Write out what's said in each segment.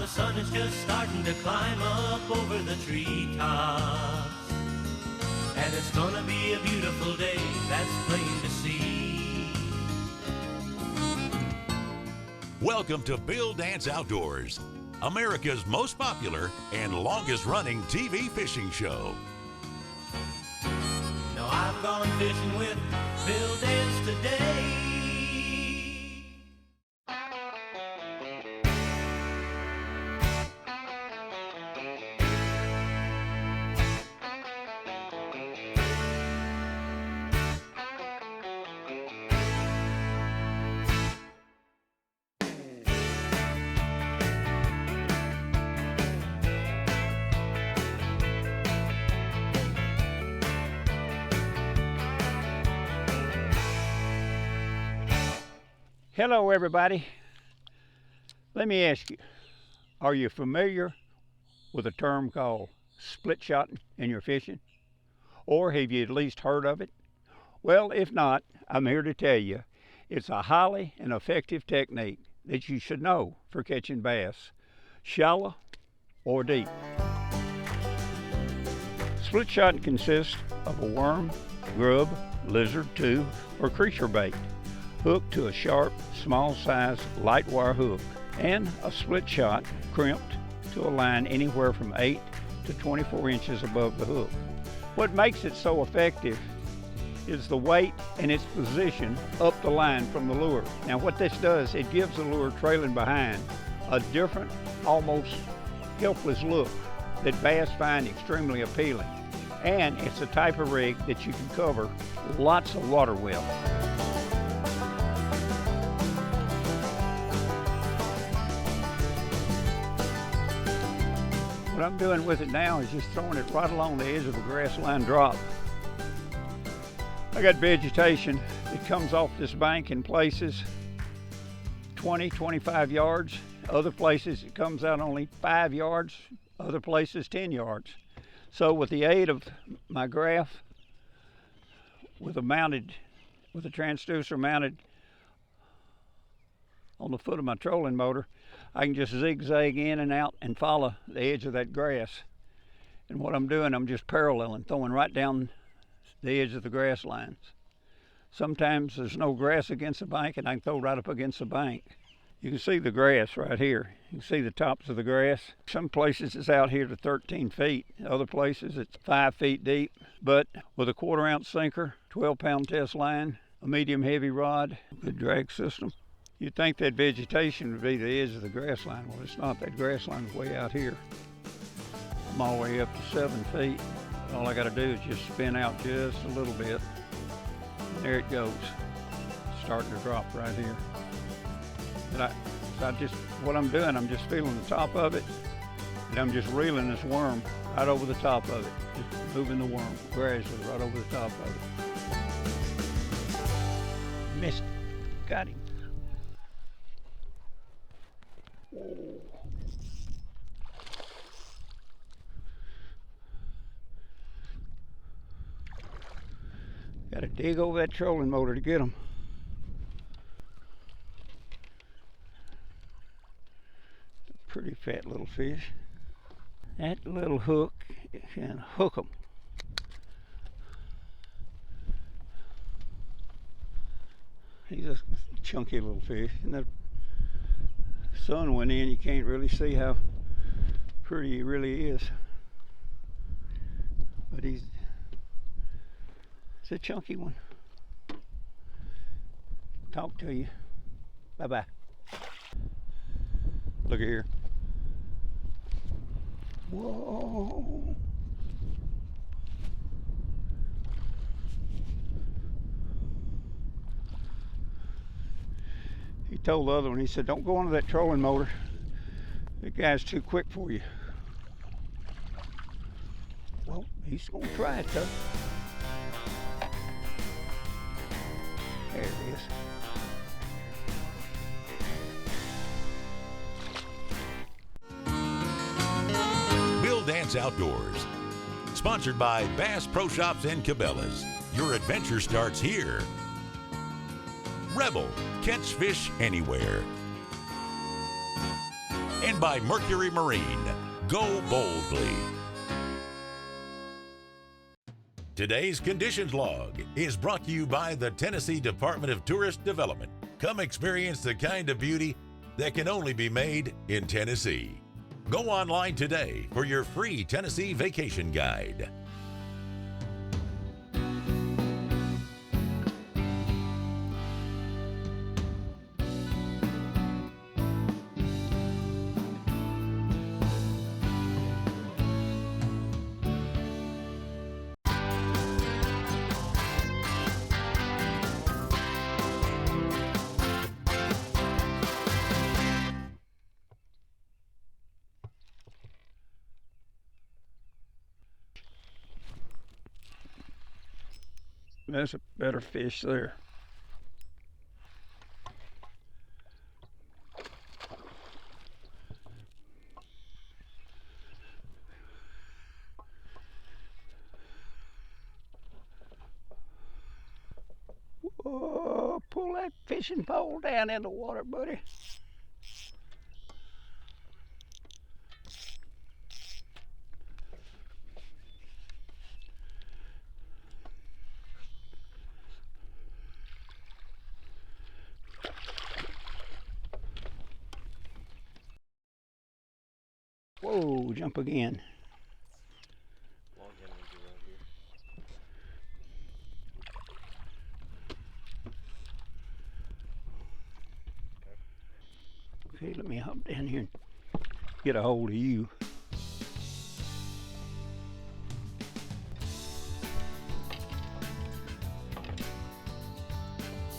the sun is just starting to climb up over the treetops. And it's gonna be a beautiful day, that's plain to see. Welcome to Bill Dance Outdoors, America's most popular and longest running TV fishing show. Now I've gone fishing with Bill Dance today. Hello everybody. Let me ask you, are you familiar with a term called split shotting in your fishing? Or have you at least heard of it? Well, if not, I'm here to tell you it's a highly and effective technique that you should know for catching bass, shallow or deep. Split shotting consists of a worm, grub, lizard, tube, or creature bait hooked to a sharp, small-sized, light wire hook, and a split shot crimped to a line anywhere from 8 to 24 inches above the hook. What makes it so effective is the weight and its position up the line from the lure. Now what this does, it gives the lure trailing behind a different, almost helpless look that bass find extremely appealing. And it's a type of rig that you can cover lots of water with. What I'm doing with it now is just throwing it right along the edge of the grass line drop. I got vegetation that comes off this bank in places 20, 25 yards. Other places it comes out only 5 yards, other places 10 yards. So with the aid of my graph, with a transducer mounted on the foot of my trolling motor, I can just zigzag in and out and follow the edge of that grass. And what I'm doing, I'm just paralleling, throwing right down the edge of the grass lines. Sometimes there's no grass against the bank and I can throw right up against the bank. You can see the grass right here. You can see the tops of the grass. Some places it's out here to 13 feet. Other places it's 5 feet deep. But with a 1/4 ounce sinker, 12-pound test line, a medium heavy rod, good drag system, you'd think that vegetation would be the edge of the grass line. Well, it's not. That grass line's way out here. I'm all the way up to 7 feet. All I got to do is just spin out just a little bit. And there it goes. It's starting to drop right here. What I'm doing, I'm just feeling the top of it, and I'm just reeling this worm right over the top of it. Just moving the worm gradually right over the top of it. Missed. Got him. Whoa. Got to dig over that trolling motor to get them. Pretty fat little fish. That little hook can hook them. He's a chunky little fish. And the sun went in, you can't really see how pretty he really is. But it's a chunky one. Talk to you. Bye-bye. Look at here. Whoa. He told the other one, he said, don't go into that trolling motor. That guy's too quick for you. Well, he's gonna try it though. There it is. Dance Outdoors, sponsored by Bass Pro Shops and Cabela's. Your adventure starts here. Rebel, catch fish anywhere. and by Mercury Marine. Go boldly. Today's Conditions Log is brought to you by the Tennessee Department of Tourist Development. Come experience the kind of beauty that can only be made in Tennessee. Go online today for your free Tennessee vacation guide. That's a better fish there. Whoa, pull that fishing pole down in the water, buddy. Whoa, jump again. Okay, let me hop down here and get a hold of you.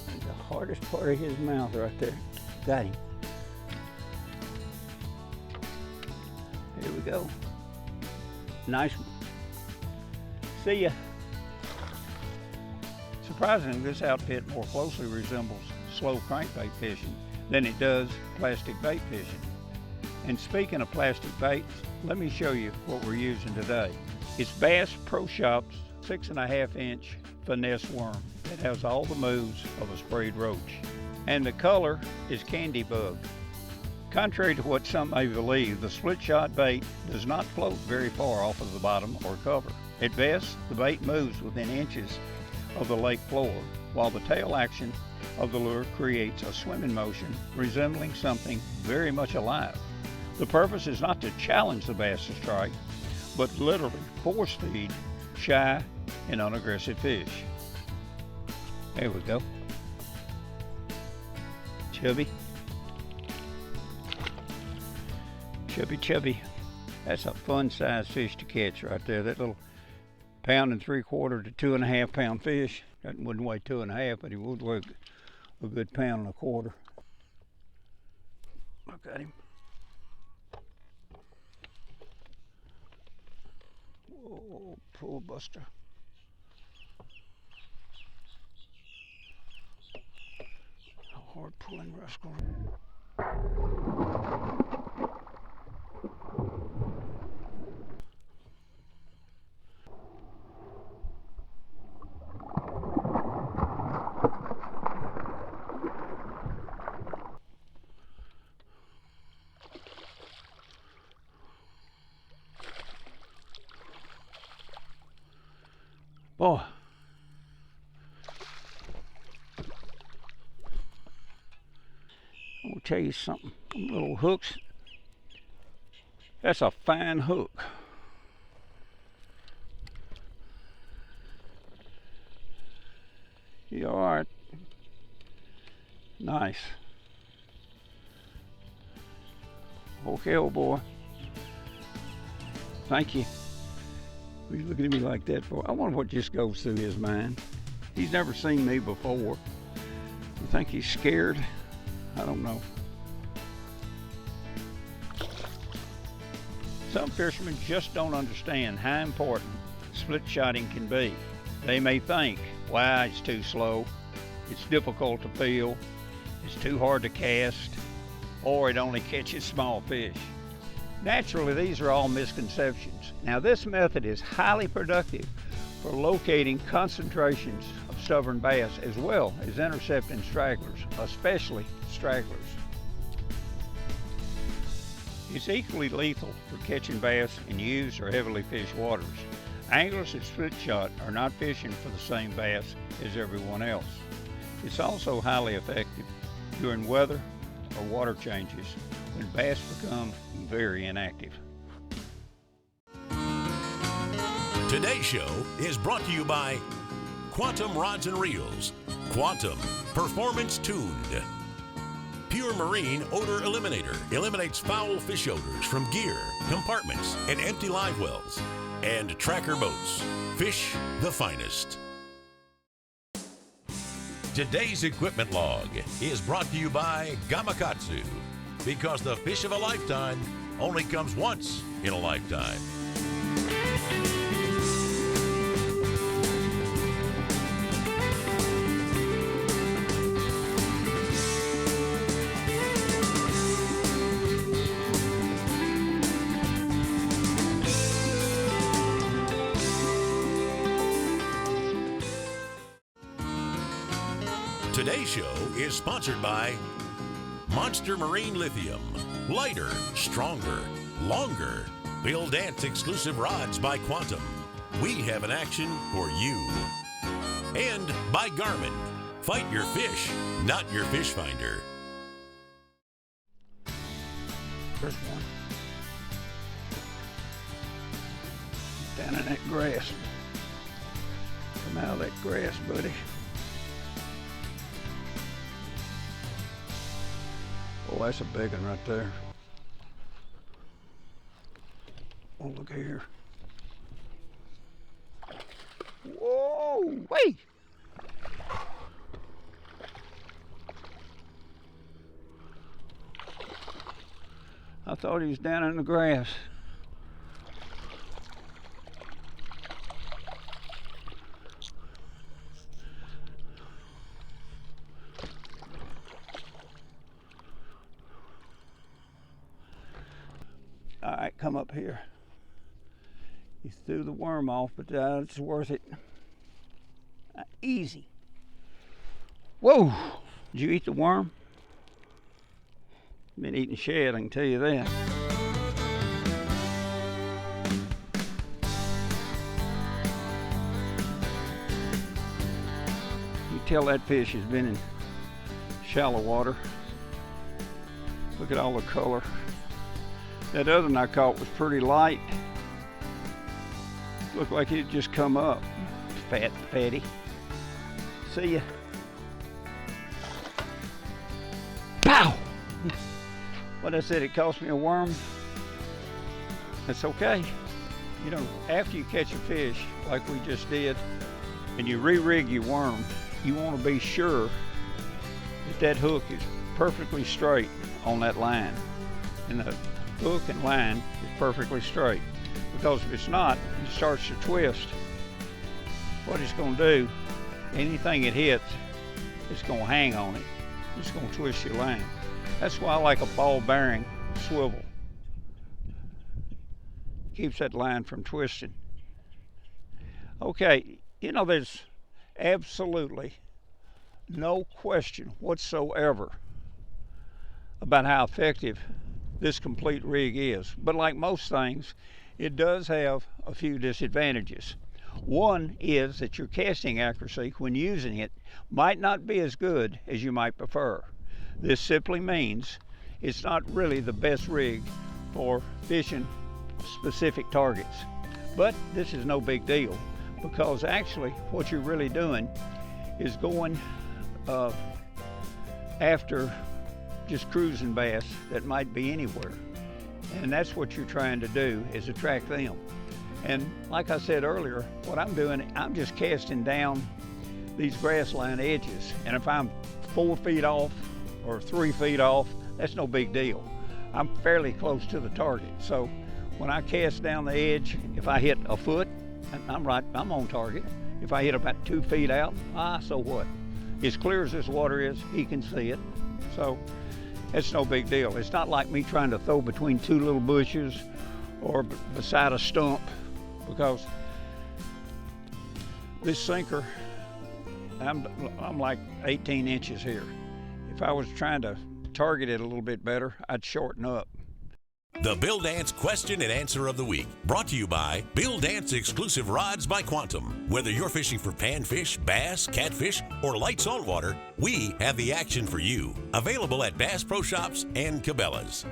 That's the hardest part of his mouth right there. Got him. Here we go. Nice one. See ya. Surprisingly, this outfit more closely resembles slow crankbait fishing than it does plastic bait fishing. And speaking of plastic baits, let me show you what we're using today. It's Bass Pro Shop's 6.5-inch finesse worm that has all the moves of a sprayed roach. And the color is candy bug. Contrary to what some may believe, the split shot bait does not float very far off of the bottom or cover. At best, the bait moves within inches of the lake floor, while the tail action of the lure creates a swimming motion resembling something very much alive. The purpose is not to challenge the bass to strike, but literally force feed shy and unaggressive fish. There we go. Chubby. Chubby. That's a fun size fish to catch right there. That little 1 3/4 to 2.5 pound fish. That wouldn't weigh 2.5, but he would weigh a good 1.25 pounds. Look at him. Whoa, pull buster. A hard pulling rascal. Boy, I'm gonna tell you something. Them little hooks, that's a fine hook. You all right? Nice. Okay, old boy. Thank you. What are you looking at me like that for? I wonder what just goes through his mind. He's never seen me before. You think he's scared? I don't know. Some fishermen just don't understand how important split shotting can be. They may think, wow, it's too slow, it's difficult to feel, it's too hard to cast, or it only catches small fish. Naturally, these are all misconceptions. Now, this method is highly productive for locating concentrations of stubborn bass as well as intercepting stragglers, especially stragglers. It's equally lethal for catching bass in used or heavily fished waters. Anglers that split shot are not fishing for the same bass as everyone else. It's also highly effective during weather or water changes when bass become very inactive. Today's show is brought to you by Quantum Rods and Reels. Quantum, performance tuned. Pure Marine Odor Eliminator eliminates foul fish odors from gear, compartments, and empty live wells. And Tracker Boats, fish the finest. Today's equipment log is brought to you by Gamakatsu, because the fish of a lifetime only comes once in a lifetime. Today's show is sponsored by Monster Marine Lithium. Lighter, stronger, longer. Bill Dance exclusive rods by Quantum. We have an action for you. And by Garmin. Fight your fish, not your fish finder. There's one. Down in that grass. Come out of that grass, buddy. Oh, that's a big one right there. Oh, look here. Whoa, wait. I thought he was down in the grass. All right, come up here. You threw the worm off, but it's worth it. Easy. Whoa! Did you eat the worm? Been eating shad, I can tell you that. You tell that fish has been in shallow water. Look at all the color. That other one I caught was pretty light. Looked like it had just come up. Fatty. See ya. Pow! What I said, it cost me a worm. That's okay. You know, after you catch a fish like we just did, and you re-rig your worm, you want to be sure that that hook is perfectly straight on that line. And the hook and line is perfectly straight, because if it's not, it starts to twist. What it's going to do, anything it hits, it's going to hang on it. It's going to twist your line. That's why I like a ball bearing swivel. Keeps that line from twisting. Okay, you know, there's absolutely no question whatsoever about how effective this complete rig is. But like most things, it does have a few disadvantages. One is that your casting accuracy when using it might not be as good as you might prefer. This simply means it's not really the best rig for fishing specific targets. But this is no big deal, because actually what you're really doing is going after just cruising bass that might be anywhere. And that's what you're trying to do, is attract them. And like I said earlier, what I'm doing, I'm just casting down these grassline edges. And if I'm 4 feet off or 3 feet off, that's no big deal. I'm fairly close to the target. So when I cast down the edge, if I hit a foot, I'm on target. If I hit about 2 feet out, so what? As clear as this water is, he can see it. So it's no big deal. It's not like me trying to throw between 2 little bushes or beside a stump, because this sinker, I'm like 18 inches here. If I was trying to target it a little bit better, I'd shorten up. The Bill Dance Question and Answer of the Week, brought to you by Bill Dance Exclusive Rods by Quantum. Whether you're fishing for panfish, bass, catfish, or light saltwater, we have the action for you. Available at Bass Pro Shops and Cabela's.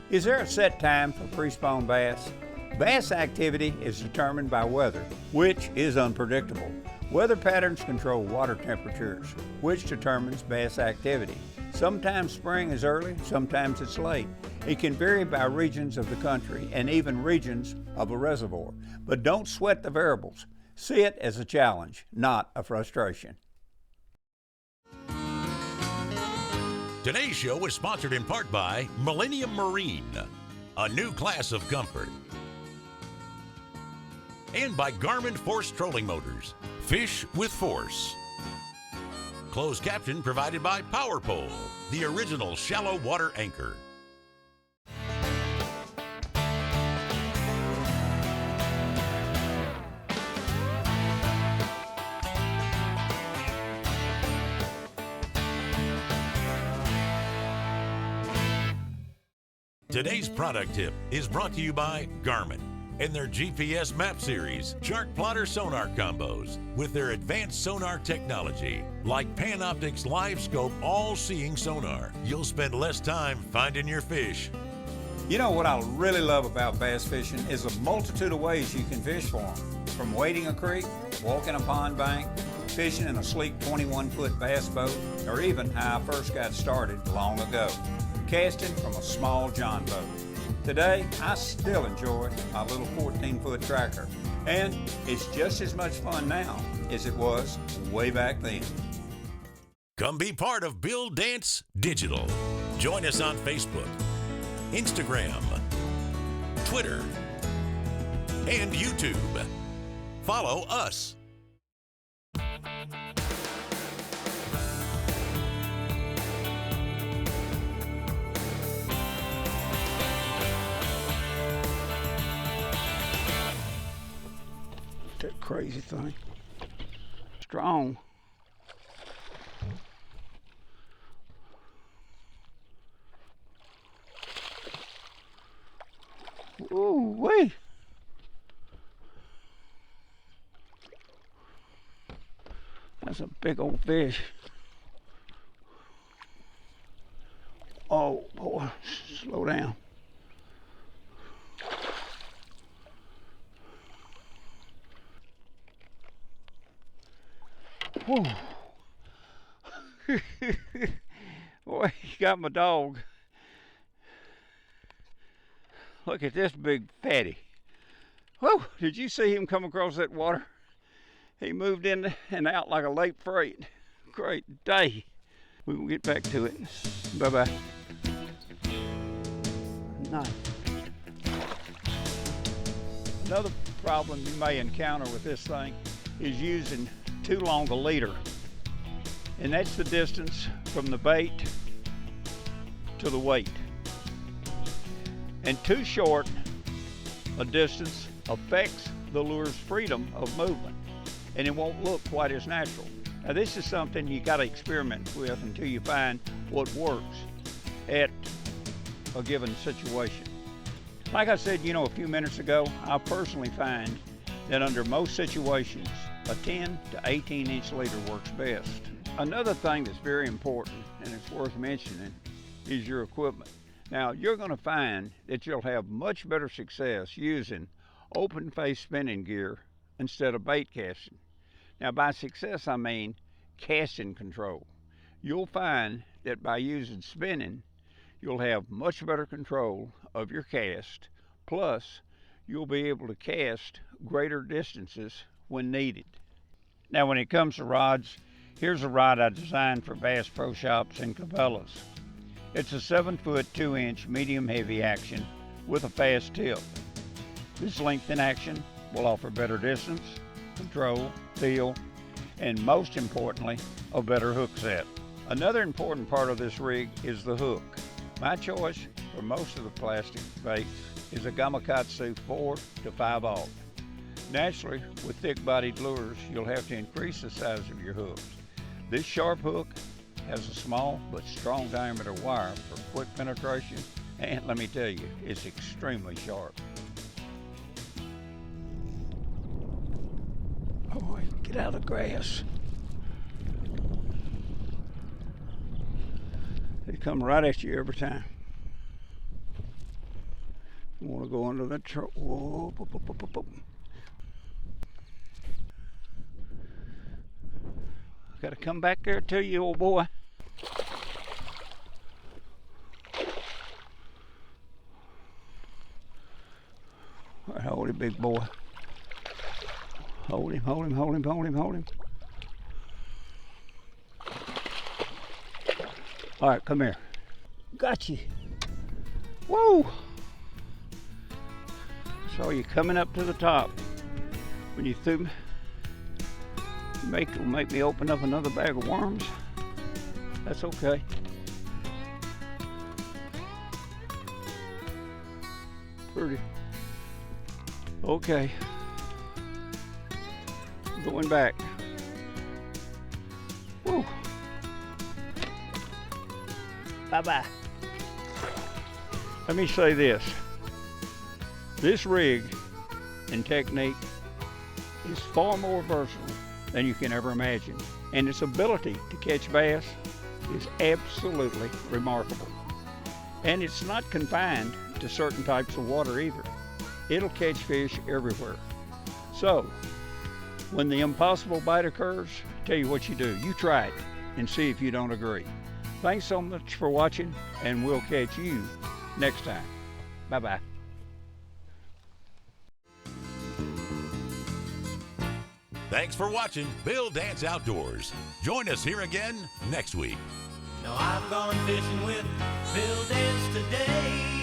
Is there a set time for pre-spawn bass? Bass activity is determined by weather, which is unpredictable. Weather patterns control water temperatures, which determines bass activity. Sometimes spring is early, sometimes it's late. It can vary by regions of the country and even regions of a reservoir. But don't sweat the variables. See it as a challenge, not a frustration. Today's show is sponsored in part by Millennium Marine, a new class of comfort. And by Garmin Force Trolling Motors, fish with force. Closed caption provided by Power Pole, the original shallow water anchor. Today's product tip is brought to you by Garmin and their GPS map series, chart plotter sonar combos with their advanced sonar technology, like Panoptic's Live Scope all-seeing sonar. You'll spend less time finding your fish. You know what I really love about bass fishing is a multitude of ways you can fish for them. From wading a creek, walking a pond bank, fishing in a sleek 21-foot bass boat, or even how I first got started long ago, casting from a small John boat. Today, I still enjoy my little 14-foot tracker, and it's just as much fun now as it was way back then. Come be part of Bill Dance Digital. Join us on Facebook, Instagram, Twitter, and YouTube. Follow us. That crazy thing. Strong. Ooh wee. That's a big old fish. Oh boy, slow down. Whoa. Boy, you got my dog. Look at this big fatty. Whoa, did you see him come across that water? He moved in and out like a late freight. Great day. We will get back to it. Bye-bye. Nice. Another problem you may encounter with this thing is using too long a leader, and that's the distance from the bait to the weight. And too short a distance affects the lure's freedom of movement, and it won't look quite as natural. Now this is something you got to experiment with until you find what works at a given situation. Like I said, a few minutes ago, I personally find that under most situations, a 10 to 18 inch leader works best. Another thing that's very important, and it's worth mentioning, is your equipment. Now, you're going to find that you'll have much better success using open face spinning gear instead of bait casting. Now, by success, I mean casting control. You'll find that by using spinning, you'll have much better control of your cast, plus you'll be able to cast greater distances when needed. Now when it comes to rods, here's a rod I designed for Bass Pro Shops and Cabela's. It's a 7-foot 2-inch medium heavy action with a fast tip. This length in action will offer better distance, control, feel, and most importantly, a better hook set. Another important part of this rig is the hook. My choice for most of the plastic baits is a Gamakatsu 4 to 5/0. Naturally, with thick-bodied lures, you'll have to increase the size of your hooks. This sharp hook has a small but strong diameter wire for quick penetration And let me tell you, it's extremely sharp. Oh, get out of the grass. They come right at you every time. You want to go under the truck. Whoa, boop, boop, boop, boop, boop. Got to come back there to you, old boy. All right, hold him, big boy. Hold him, hold him, hold him, hold him, hold him. All right, come here. Got you. Whoa! Saw you coming up to the top. When you threw me, make me open up another bag of worms. That's okay. Pretty. Okay. Going back. Woo. Bye-bye. Let me say this. This rig and technique is far more versatile than you can ever imagine. And its ability to catch bass is absolutely remarkable. And it's not confined to certain types of water either. It'll catch fish everywhere. So, when the impossible bite occurs, tell you what you do. You try it and see if you don't agree. Thanks so much for watching, and we'll catch you next time. Bye-bye. Thanks for watching Bill Dance Outdoors. Join us here again next week. Now I've gone fishing with Bill Dance today.